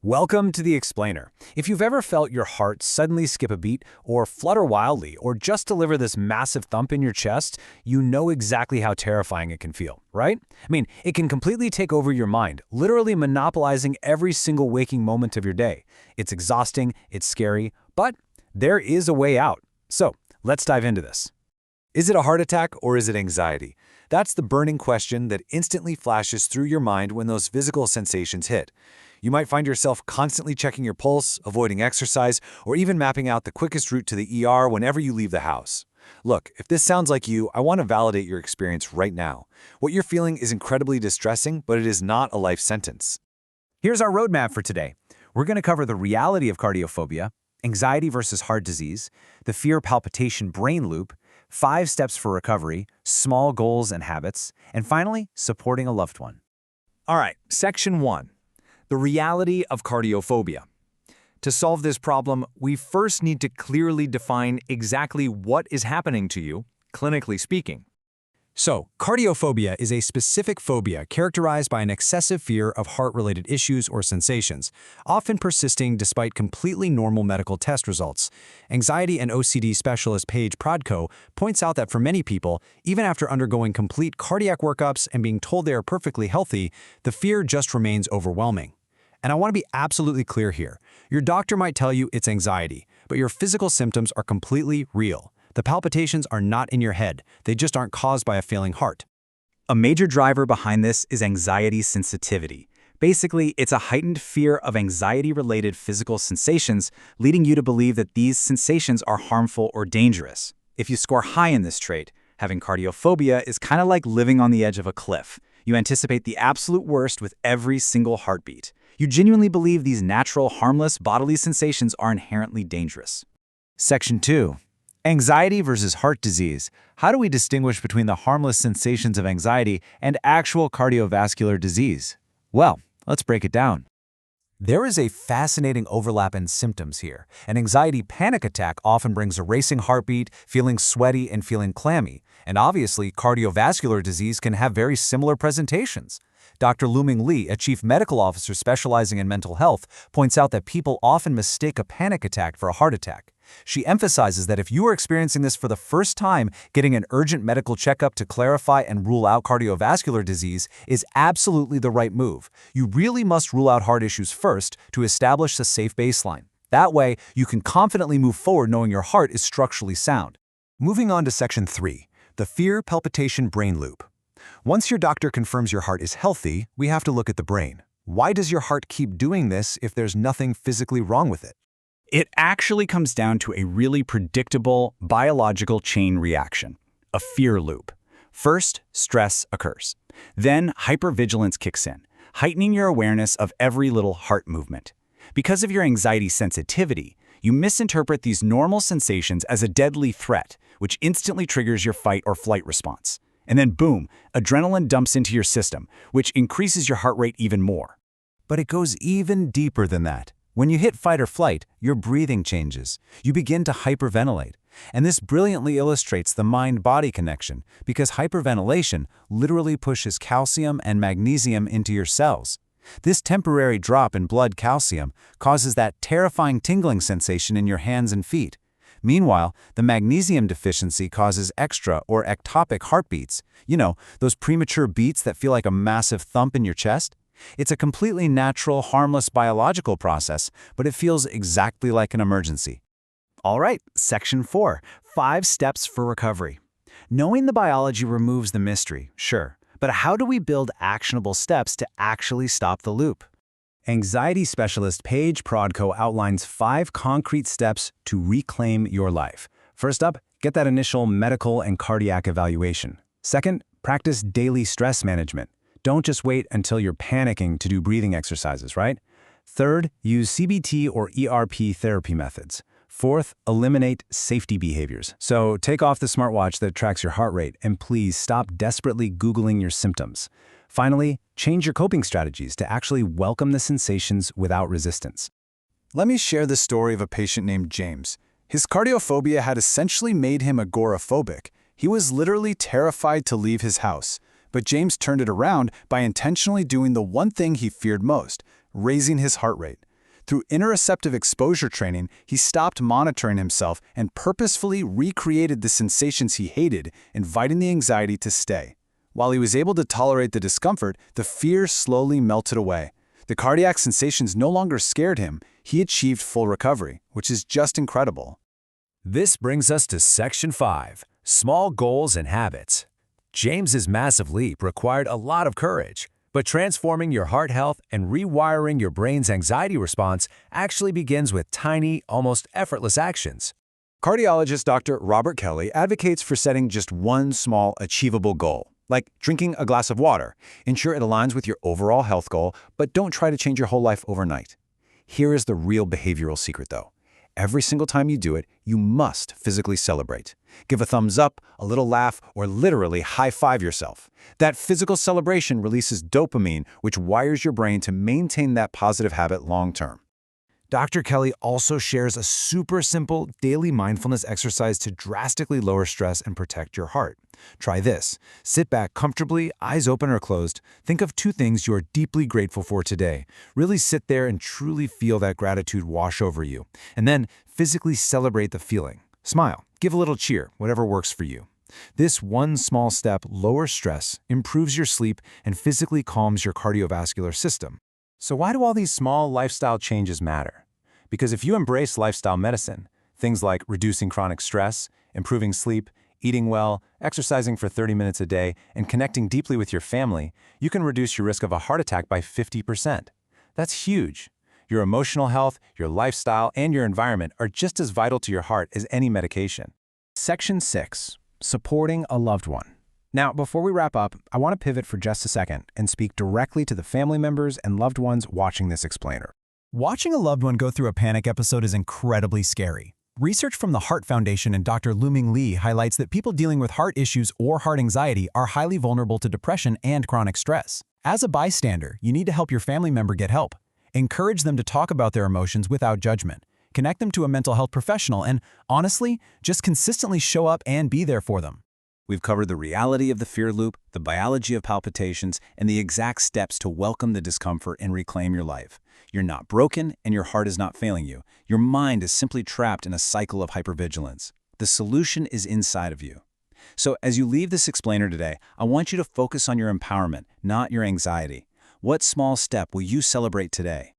Welcome to The Explainer. If you've ever felt your heart suddenly skip a beat, or flutter wildly, or just deliver this massive thump in your chest, you know exactly how terrifying it can feel, right? It can completely take over your mind, literally monopolizing every single waking moment of your day. It's exhausting, it's scary, but there is a way out. So, let's dive into this. Is it a heart attack or is it anxiety? That's the burning question that instantly flashes through your mind when those physical sensations hit. You might find yourself constantly checking your pulse, avoiding exercise, or even mapping out the quickest route to the ER whenever you leave the house. Look, if this sounds like you, I want to validate your experience right now. What you're feeling is incredibly distressing, but it is not a life sentence. Here's our roadmap for today. We're going to cover the reality of cardiophobia, anxiety versus heart disease, the fear palpitation brain loop, 5 steps for recovery, small goals and habits, and finally, supporting a loved one. All right, Section 1. The reality of cardiophobia. To solve this problem, we first need to clearly define exactly what is happening to you, clinically speaking. So, cardiophobia is a specific phobia characterized by an excessive fear of heart-related issues or sensations, often persisting despite completely normal medical test results. Anxiety and OCD specialist Paige Prodko points out that for many people, even after undergoing complete cardiac workups and being told they are perfectly healthy, the fear just remains overwhelming. And I want to be absolutely clear here. Your doctor might tell you it's anxiety, but your physical symptoms are completely real. The palpitations are not in your head. They just aren't caused by a failing heart. A major driver behind this is anxiety sensitivity. Basically, it's a heightened fear of anxiety-related physical sensations, leading you to believe that these sensations are harmful or dangerous. If you score high in this trait, having cardiophobia is kind of like living on the edge of a cliff. You anticipate the absolute worst with every single heartbeat. You genuinely believe these natural, harmless bodily sensations are inherently dangerous. Section 2. Anxiety versus heart disease. How do we distinguish between the harmless sensations of anxiety and actual cardiovascular disease? Well, let's break it down. There is a fascinating overlap in symptoms here. An anxiety panic attack often brings a racing heartbeat, feeling sweaty, and feeling clammy. And obviously, cardiovascular disease can have very similar presentations. Dr. Luming Lee, a chief medical officer specializing in mental health, points out that people often mistake a panic attack for a heart attack. She emphasizes that if you are experiencing this for the first time, getting an urgent medical checkup to clarify and rule out cardiovascular disease is absolutely the right move. You really must rule out heart issues first to establish a safe baseline. That way, you can confidently move forward knowing your heart is structurally sound. Moving on to Section 3, the fear palpitation brain loop. Once your doctor confirms your heart is healthy, we have to look at the brain. Why does your heart keep doing this if there's nothing physically wrong with it? It actually comes down to a really predictable biological chain reaction, a fear loop. First, stress occurs. Then, hypervigilance kicks in, heightening your awareness of every little heart movement. Because of your anxiety sensitivity, you misinterpret these normal sensations as a deadly threat, which instantly triggers your fight or flight response. And then boom, adrenaline dumps into your system, which increases your heart rate even more. But it goes even deeper than that. When you hit fight or flight, your breathing changes. You begin to hyperventilate. And this brilliantly illustrates the mind-body connection because hyperventilation literally pushes calcium and magnesium into your cells. This temporary drop in blood calcium causes that terrifying tingling sensation in your hands and feet. Meanwhile, the magnesium deficiency causes extra or ectopic heartbeats. Those premature beats that feel like a massive thump in your chest. It's a completely natural, harmless biological process, but it feels exactly like an emergency. All right, Section 4, 5 steps for recovery. Knowing the biology removes the mystery, sure, but how do we build actionable steps to actually stop the loop? Anxiety specialist Paige Prodko outlines 5 concrete steps to reclaim your life. First up, get that initial medical and cardiac evaluation. Second, practice daily stress management. Don't just wait until you're panicking to do breathing exercises, right? Third, use CBT or ERP therapy methods. Fourth, eliminate safety behaviors. So take off the smartwatch that tracks your heart rate and please stop desperately Googling your symptoms. Finally, change your coping strategies to actually welcome the sensations without resistance. Let me share the story of a patient named James. His cardiophobia had essentially made him agoraphobic. He was literally terrified to leave his house. But James turned it around by intentionally doing the one thing he feared most, raising his heart rate. Through interoceptive exposure training, he stopped monitoring himself and purposefully recreated the sensations he hated, inviting the anxiety to stay. While he was able to tolerate the discomfort, the fear slowly melted away. The cardiac sensations no longer scared him. He achieved full recovery, which is just incredible. This brings us to Section 5, Small Goals and Habits. James's massive leap required a lot of courage, but transforming your heart health and rewiring your brain's anxiety response actually begins with tiny, almost effortless actions. Cardiologist Dr. Robert Kelly advocates for setting just one small, achievable goal, like drinking a glass of water. Ensure it aligns with your overall health goal, but don't try to change your whole life overnight. Here is the real behavioral secret, though. Every single time you do it, you must physically celebrate. Give a thumbs up, a little laugh, or literally high-five yourself. That physical celebration releases dopamine, which wires your brain to maintain that positive habit long-term. Dr. Kelly also shares a super simple daily mindfulness exercise to drastically lower stress and protect your heart. Try this. Sit back comfortably, eyes open or closed. Think of 2 things you are deeply grateful for today. Really sit there and truly feel that gratitude wash over you. And then physically celebrate the feeling. Smile. Give a little cheer, whatever works for you. This one small step lowers stress, improves your sleep, and physically calms your cardiovascular system. So why do all these small lifestyle changes matter? Because if you embrace lifestyle medicine, things like reducing chronic stress, improving sleep, eating well, exercising for 30 minutes a day, and connecting deeply with your family, you can reduce your risk of a heart attack by 50%. That's huge. Your emotional health, your lifestyle, and your environment are just as vital to your heart as any medication. Section 6. Supporting a loved one. Now, before we wrap up, I want to pivot for just a second and speak directly to the family members and loved ones watching this explainer. Watching a loved one go through a panic episode is incredibly scary. Research from the Heart Foundation and Dr. Luming Lee highlights that people dealing with heart issues or heart anxiety are highly vulnerable to depression and chronic stress. As a bystander, you need to help your family member get help. Encourage them to talk about their emotions without judgment. Connect them to a mental health professional and, honestly, just consistently show up and be there for them. We've covered the reality of the fear loop, the biology of palpitations, and the exact steps to welcome the discomfort and reclaim your life. You're not broken, and your heart is not failing you. Your mind is simply trapped in a cycle of hypervigilance. The solution is inside of you. So as you leave this explainer today, I want you to focus on your empowerment, not your anxiety. What small step will you celebrate today?